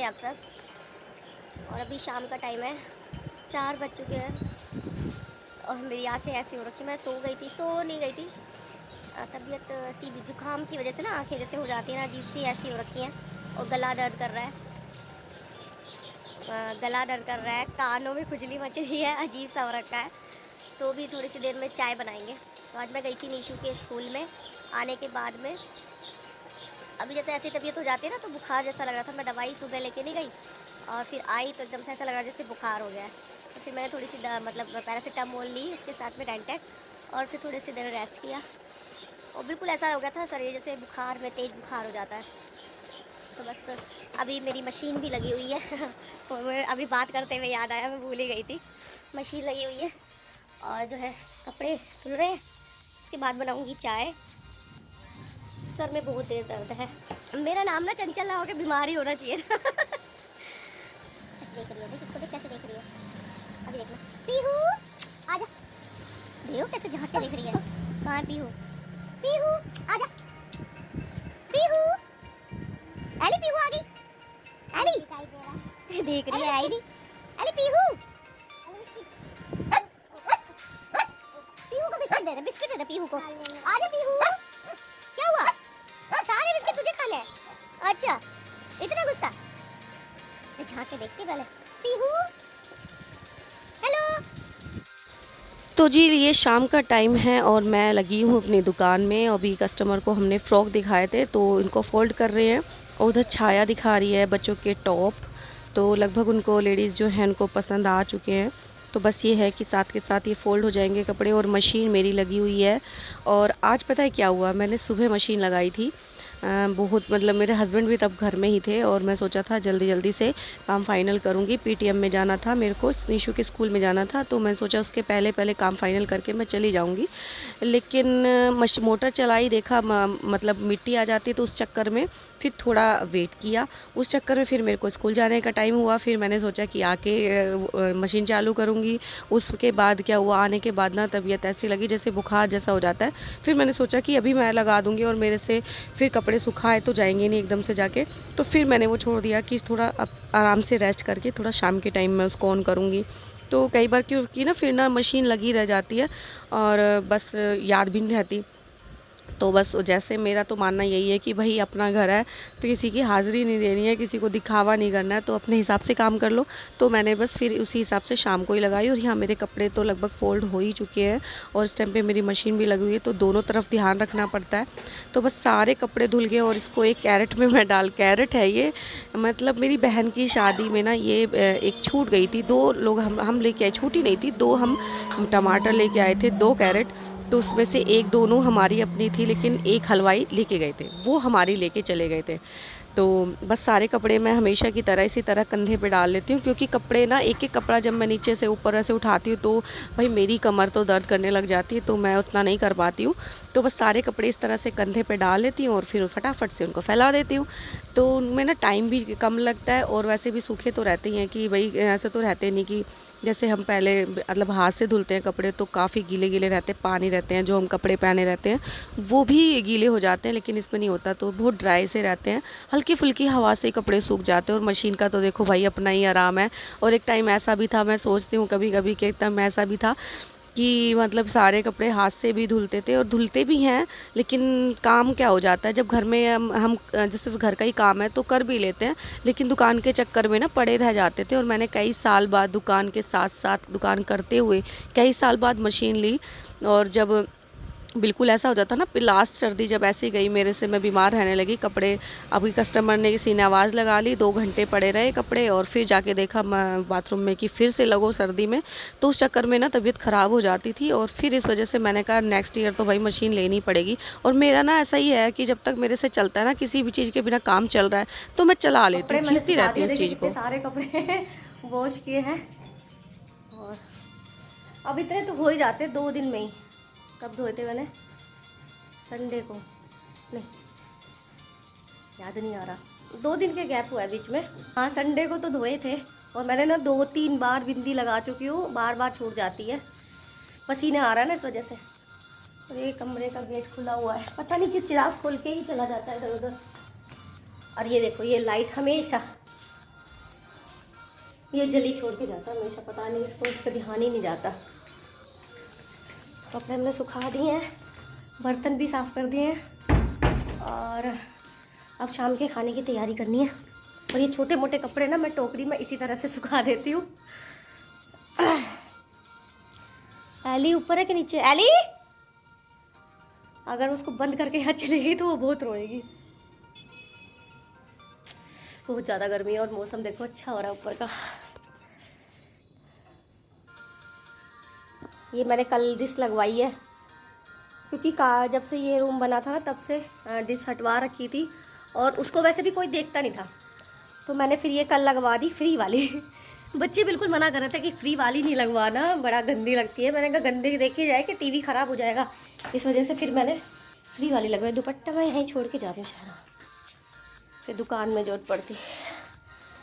कैसे हैं आप सब। और अभी शाम का टाइम है, 4 बज चुके हैं और मेरी आंखें ऐसी हो रखी, मैं सो नहीं गई थी। तबीयत सी भी जुकाम की वजह से ना आंखें जैसे हो जाती हैं ना, अजीब सी ऐसी हो रखी हैं। और गला दर्द कर रहा है, कानों में खुजली मच रही है, अजीब सा हो रखा है। तो भी थोड़ी सी देर में चाय बनाएंगे। तो आज मैं गई थी निशु के स्कूल में। आने के बाद में अभी जैसे ऐसी तबीयत हो जाती है ना, तो बुखार जैसा लग रहा था। मैं दवाई सुबह लेके नहीं गई और फिर आई तो एकदम से ऐसा लग रहा जैसे बुखार हो गया है। तो फिर मैंने थोड़ी सी मतलब पैरासीटामोल ली, उसके साथ में डेंटेक, और फिर थोड़ी सी देर रेस्ट किया। और बिल्कुल ऐसा हो गया था शरीर जैसे बुखार में तेज़ बुखार हो जाता है। तो बस अभी मेरी मशीन भी लगी हुई है और अभी बात करते हुए याद आया, मैं भूल ही गई थी। मशीन लगी हुई है और जो है कपड़े धुल रहे हैं। उसके बाद बनाऊंगी चाय। सर में बहुत देर दर्द है। मेरा नाम ना चंचल ना हो के बीमारी होना चाहिए था देख रही है, देख इसको, देख कैसे देख रही है। अभी देखना, पीहू आजा। देखो कैसे झांक के देख रही है। कहाँ है पीहू? पीहू आजा। पीहू, एली पीहू आ गई। एली दिखाई दे रहा है। देख रही है, आई नहीं। एली पीहू, पीहू को बिस्किट दे दे, बिस्किट दे दे पीहू को। आजा पीहू, क्या हुआ? सारे बिस्किट तुझे खा ले? अच्छा, इतना गुस्सा। झांक के देखती पहले। पीहू, हेलो। तो जी ये शाम का टाइम है और मैं लगी हूँ अपनी दुकान में। अभी कस्टमर को हमने फ़्रॉक दिखाए थे तो इनको फ़ोल्ड कर रहे हैं। और उधर छाया दिखा रही है बच्चों के टॉप। तो लगभग उनको लेडीज़ जो हैं उनको पसंद आ चुके हैं। तो बस ये है कि साथ के साथ ये फ़ोल्ड हो जाएंगे कपड़े। और मशीन मेरी लगी हुई है। और आज पता है क्या हुआ, मैंने सुबह मशीन लगाई थी। बहुत मतलब मेरे हस्बैंड भी तब घर में ही थे और मैं सोचा था जल्दी जल्दी से काम फाइनल करूँगी। पीटीएम में जाना था मेरे को, निशु के स्कूल में जाना था, तो मैं सोचा उसके पहले पहले काम फाइनल करके मैं चली जाऊँगी। लेकिन मोटर चलाई, देखा मतलब मिट्टी आ जाती, तो उस चक्कर में फिर थोड़ा वेट किया। उस चक्कर में फिर मेरे को स्कूल जाने का टाइम हुआ। फिर मैंने सोचा कि आके मशीन चालू करूँगी। उसके बाद क्या हुआ, आने के बाद ना तबीयत ऐसी लगी जैसे बुखार जैसा हो जाता है। फिर मैंने सोचा कि अभी मैं लगा दूँगी और मेरे से फिर कपड़े सुखाए तो जाएंगे नहीं एकदम से जाके। तो फिर मैंने वो छोड़ दिया कि थोड़ा आराम से रेस्ट करके थोड़ा शाम के टाइम में उसको ऑन करूँगी। तो कई बार क्योंकि ना फिर ना मशीन लगी रह जाती है और बस याद भी नहीं रहती। तो बस जैसे मेरा तो मानना यही है कि भाई अपना घर है तो किसी की हाज़िरी नहीं देनी है, किसी को दिखावा नहीं करना है, तो अपने हिसाब से काम कर लो। तो मैंने बस फिर उसी हिसाब से शाम को ही लगाई। और यहाँ मेरे कपड़े तो लगभग फ़ोल्ड हो ही चुके हैं और इस टाइम पे मेरी मशीन भी लगी हुई है, तो दोनों तरफ ध्यान रखना पड़ता है। तो बस सारे कपड़े धुल गए और इसको एक कैरेट में मैं कैरेट है ये, मतलब मेरी बहन की शादी में ना ये एक छूट गई थी। 2 लोग हम लेके आए, छूटी नहीं थी, 2 हम टमाटर लेके आए थे, 2 कैरेट। तो उसमें से एक दोनों हमारी अपनी थी, लेकिन एक हलवाई लेके गए थे, वो हमारी लेके चले गए थे। तो बस सारे कपड़े मैं हमेशा की तरह इसी तरह कंधे पे डाल लेती हूँ, क्योंकि कपड़े ना एक एक कपड़ा जब मैं नीचे से ऊपर ऐसे उठाती हूँ तो भाई मेरी कमर तो दर्द करने लग जाती है, तो मैं उतना नहीं कर पाती हूँ। तो बस सारे कपड़े इस तरह से कंधे पे डाल लेती हूँ और फिर फटाफट से उनको फैला देती हूँ। तो उनमें ना टाइम भी कम लगता है और वैसे भी सूखे तो रहते ही हैं, कि भाई ऐसे तो रहते नहीं कि जैसे हम पहले मतलब हाथ से धुलते हैं कपड़े तो काफ़ी गीले गीले रहते हैं, पानी रहते हैं, जो हम कपड़े पहने रहते हैं वो भी गीले हो जाते हैं, लेकिन इसमें नहीं होता, तो बहुत ड्राई से रहते हैं। हल्की फुल्की हवा से कपड़े सूख जाते हैं। और मशीन का तो देखो भाई अपना ही आराम है। और एक टाइम ऐसा भी था, मैं सोचती हूँ कभी कभी कि एक टाइम ऐसा भी था कि मतलब सारे कपड़े हाथ से भी धुलते थे और धुलते भी हैं, लेकिन काम क्या हो जाता है जब घर में हम जैसे घर का ही काम है तो कर भी लेते हैं, लेकिन दुकान के चक्कर में ना पड़े रह जाते थे। और मैंने कई साल बाद दुकान के साथ साथ दुकान करते हुए कई साल बाद मशीन ली। और जब बिल्कुल ऐसा हो जाता ना, लास्ट सर्दी जब ऐसी गई मेरे से, मैं बीमार रहने लगी। कपड़े अभी कस्टमर ने किसी ने आवाज़ लगा ली, 2 घंटे पड़े रहे कपड़े और फिर जाके देखा बाथरूम में कि फिर से लगो सर्दी में। तो उस चक्कर में ना तबीयत ख़राब हो जाती थी और फिर इस वजह से मैंने कहा नेक्स्ट ईयर तो भाई मशीन लेनी पड़ेगी। और मेरा ना ऐसा ही है कि जब तक मेरे से चलता है ना, किसी भी चीज़ के बिना काम चल रहा है तो मैं चला लेती हूँ, खींचती रहती हूँ उस चीज़ को। सारे कपड़े वॉश किए हैं और अब इतने तो हो ही जाते 2 दिन में ही। कब धोए थे मैंने? संडे को, नहीं याद नहीं आ रहा, 2 दिन के गैप हुआ है बीच में। हाँ संडे को तो धोए थे। और मैंने ना 2-3 बार बिंदी लगा चुकी हूँ, बार बार छूट जाती है, पसीना आ रहा है ना इस वजह से। और ये कमरे का गेट खुला हुआ है, पता नहीं कि चिराग खोल के ही चला जाता है इधर उधर। और ये देखो ये लाइट हमेशा ये जल्दी छोड़ के जाता है हमेशा, पता नहीं इसको, इस पर ध्यान ही नहीं जाता। कपड़े हमने सुखा दिए हैं, बर्तन भी साफ़ कर दिए हैं और अब शाम के खाने की तैयारी करनी है। और ये छोटे मोटे कपड़े ना मैं टोकरी में इसी तरह से सुखा देती हूँ। एली ऊपर है कि नीचे? एली अगर उसको बंद करके यहाँ चली गई तो वो बहुत रोएगी। बहुत ज़्यादा गर्मी है और मौसम देखो अच्छा हो रहा है ऊपर का। ये मैंने कल डिश लगवाई है क्योंकि जब से ये रूम बना था तब से डिश हटवा रखी थी और उसको वैसे भी कोई देखता नहीं था, तो मैंने फिर ये कल लगवा दी फ्री वाली। बच्चे बिल्कुल मना कर रहे थे कि फ्री वाली नहीं लगवाना, बड़ा गंदी लगती है। मैंने कहा गंदी देखी जाए कि टीवी ख़राब हो जाएगा, इस वजह से फिर मैंने फ्री वाली लगवाई। दुपट्टा मैं यहीं छोड़ के जा रही हूँ शहर, फिर दुकान में जरूरत पड़ती।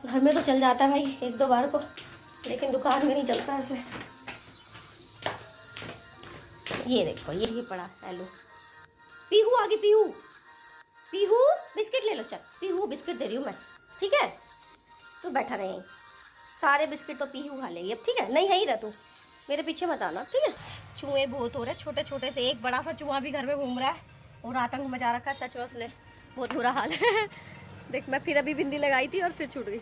घर में तो चल जाता है भाई एक दो बार को, लेकिन दुकान में नहीं चलता ऐसे। ये देखो ये पड़ा हेलो। पीहू आ गई, पीहू पीहू बिस्किट ले लो, चल पीहू बिस्किट दे रही हूँ मैं, ठीक है? तू बैठा रहे, सारे बिस्किट तो पीहू खा लेगी अब, ठीक है? नहीं है ही रह तू, मेरे पीछे मत आना, ठीक है? चूहे बहुत हो रहे छोटे छोटे से, एक बड़ा सा चूहा भी घर में घूम रहा है और आतंक मचा रखा है सच में उसने, बहुत बुरा हाल है। देख मैं फिर अभी बिंदी लगाई थी और फिर छूट गई।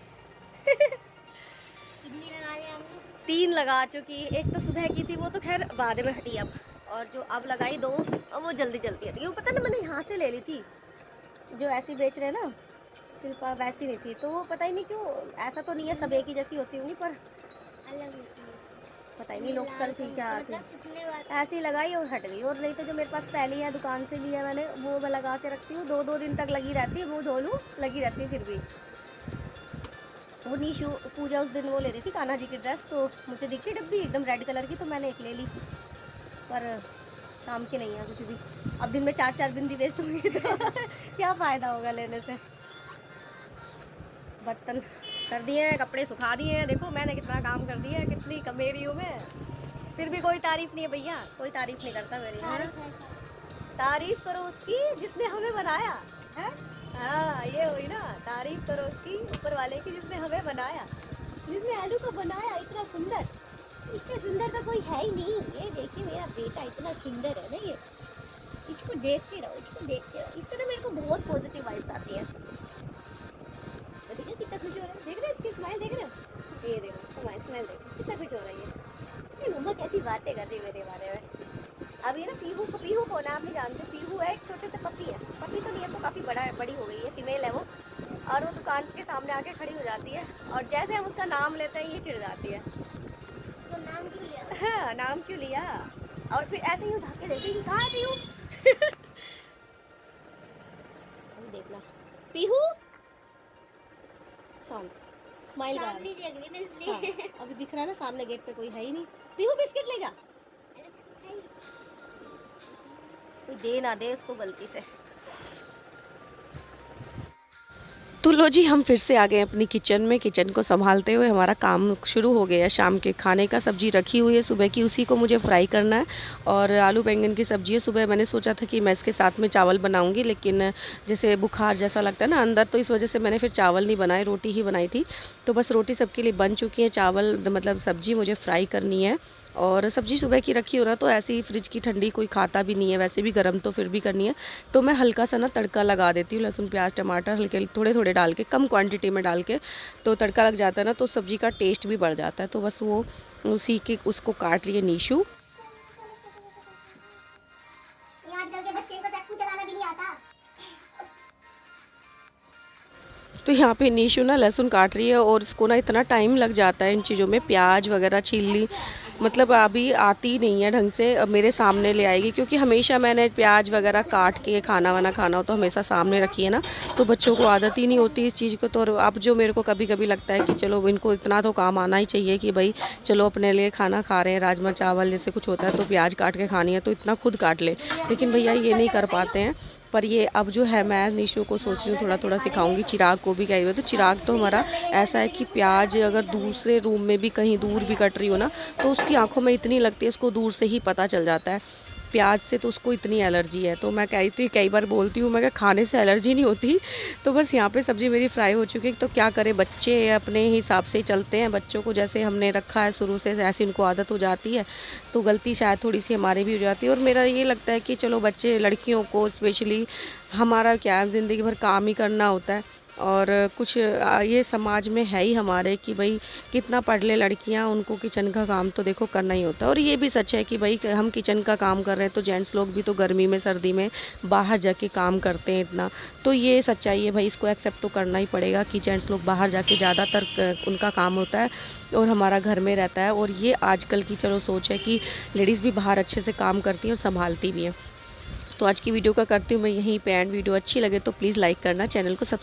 कितनी लगा ली आपने? 3 लगा चुकी, एक तो सुबह की थी वो तो खैर बाद में हटी अब, और जो अब लगाई 2 और वो जल्दी जल्दी हटी। वो पता ना मैंने यहाँ से ले ली थी, जो ऐसी बेच रहे हैं ना शिल्पा, वैसी नहीं थी, तो वो पता ही नहीं क्यों, ऐसा तो नहीं है सब एक ही जैसी होती होंगी पर अलग होती है, पता ही नहीं लोकल थी क्या थी, मतलब कितने बार ऐसी लगाई और हट गई। और नहीं तो जो मेरे पास पहली है दुकान से लिया मैंने, वो मैं लगा के रखती हूँ, 2-2 दिन तक लगी रहती है, वो धो लूँ लगी रहती है। फिर भी वो नीशू पूजा उस दिन वो ले रही थी कान्हा जी की ड्रेस, तो मुझे दिखी डब्बी एकदम रेड कलर की, तो मैंने एक ले ली, पर काम की नहीं है कुछ भी। अब दिन में 4-4 बिंदी वेस्ट होंगी तो क्या फ़ायदा होगा लेने से। बर्तन कर दिए हैं, कपड़े सुखा दिए हैं, देखो मैंने कितना काम कर दिया है, कितनी कमेरी हूँ मैं, फिर भी कोई तारीफ़ नहीं है भैया, कोई तारीफ़ नहीं करता मेरी, है? तारीफ़ करो उसकी जिसने हमें बनाया है। हाँ ये हुई ना, तारीफ़ करो उसकी ऊपर वाले की जिसने हमें बनाया, जिसने आलू को बनाया इतना सुंदर। इससे सुंदर तो कोई है ही नहीं। ये देखिए मेरा बेटा इतना सुंदर है ना, ये इसको देखते रहो, इसको देखते रहो, इससे ना मेरे को बहुत पॉजिटिव वाइब्स आती है। तो देखिए कितना खुश हो रहा है, देख रहे हो इसकी स्माइल, देख रहे हो, ये देखो स्माइल स्माइल देखो कितना खुश हो रहा है। ये मम्मा कैसी बातें कर रही है मेरे बारे में। अब ये ना पीहू को ना आप नहीं जानते, पीहू है एक छोटे से पपी है, पपी तो नहीं है तो काफ़ी बड़ी हो गई है, फीमेल है वो, और वो दुकान के सामने आके खड़ी हो जाती है और जैसे हम उसका नाम लेते हैं ये चिढ़ जाती है। तो नाम क्यों लिया? हाँ नाम क्यों लिया, और फिर ऐसे ही झाँक के देखेगी कहाँ है पीहू। देखना पीहू शांत, स्माइल कर सामने देख रही ना इसलिए। हाँ, अभी दिख रहा है ना सामने गेट पे कोई है ही नहीं। पीहू बिस्किट ले जा, कोई दे ना दे उसको गलती से। तो लो जी हम फिर से आ गए अपनी किचन में। किचन को संभालते हुए हमारा काम शुरू हो गया। शाम के खाने का सब्जी रखी हुई है सुबह की, उसी को मुझे फ्राई करना है, और आलू बैंगन की सब्जी है। सुबह मैंने सोचा था कि मैं इसके साथ में चावल बनाऊंगी, लेकिन जैसे बुखार जैसा लगता है ना अंदर, तो इस वजह से मैंने फिर चावल नहीं बनाए, रोटी ही बनाई थी। तो बस रोटी सबके लिए बन चुकी है, चावल मतलब सब्जी मुझे फ्राई करनी है। और सब्ज़ी सुबह की रखी हो ना, तो ऐसे ही फ्रिज की ठंडी कोई खाता भी नहीं है, वैसे भी गर्म तो फिर भी करनी है। तो मैं हल्का सा ना तड़का लगा देती हूँ, लहसुन प्याज टमाटर हल्के थोड़े थोड़े डाल के, कम क्वांटिटी में डाल के, तो तड़का लग जाता है ना, तो सब्ज़ी का टेस्ट भी बढ़ जाता है। तो बस वो उसी के उसको काट रही है नीशू। आजकल के बच्चे को चाकू चलाना भी नहीं आता। तो यहाँ पे नीशू ना लहसुन काट रही है, और इसको ना इतना टाइम लग जाता है इन चीज़ों में, प्याज वगैरह छील ली, मतलब अभी आती नहीं है ढंग से, अब मेरे सामने ले आएगी, क्योंकि हमेशा मैंने प्याज वगैरह काट के खाना वाना खाना हो तो हमेशा सामने रखी है ना, तो बच्चों को आदत ही नहीं होती इस चीज़ को। तो अब जो मेरे को कभी कभी लगता है कि चलो इनको इतना तो काम आना ही चाहिए कि भाई चलो अपने लिए खाना खा रहे हैं, राजमा चावल जैसे कुछ होता है तो प्याज काट के खानी है तो इतना खुद काट ले, लेकिन भैया ये नहीं कर पाते हैं। पर ये अब जो है मैं निशु को सोच रही हूँ थोड़ा थोड़ा सिखाऊंगी। चिराग को भी कही हुई है, तो चिराग तो हमारा ऐसा है कि प्याज अगर दूसरे रूम में भी कहीं दूर भी कट रही हो ना, तो उसकी आंखों में इतनी लगती है, उसको दूर से ही पता चल जाता है। प्याज से तो उसको इतनी एलर्जी है। तो मैं कही थी, कई बार बोलती हूँ मैं कि खाने से एलर्जी नहीं होती। तो बस यहाँ पे सब्ज़ी मेरी फ्राई हो चुकी है। तो क्या करें, बच्चे अपने हिसाब से ही चलते हैं, बच्चों को जैसे हमने रखा है शुरू से ऐसी उनको आदत हो जाती है। तो गलती शायद थोड़ी सी हमारी भी हो जाती है। और मेरा ये लगता है कि चलो बच्चे, लड़कियों को स्पेशली, हमारा क्या है, ज़िंदगी भर काम ही करना होता है। और कुछ ये समाज में है ही हमारे कि भाई कितना पढ़ ले लड़कियां, उनको किचन का काम तो देखो करना ही होता है। और ये भी सच है कि भाई हम किचन का काम कर रहे हैं तो जेंट्स लोग भी तो गर्मी में सर्दी में बाहर जाके काम करते हैं इतना। तो ये सच्चाई है भाई, इसको एक्सेप्ट तो करना ही पड़ेगा कि जेंट्स लोग बाहर जाके ज़्यादातर उनका काम होता है और हमारा घर में रहता है। और ये आजकल की चलो सोच है कि लेडीज़ भी बाहर अच्छे से काम करती हैं और संभालती भी हैं। तो आज की वीडियो का करती हूँ मैं यहीं पे एंड। वीडियो अच्छी लगे तो प्लीज़ लाइक करना, चैनल को सब्सक्राइब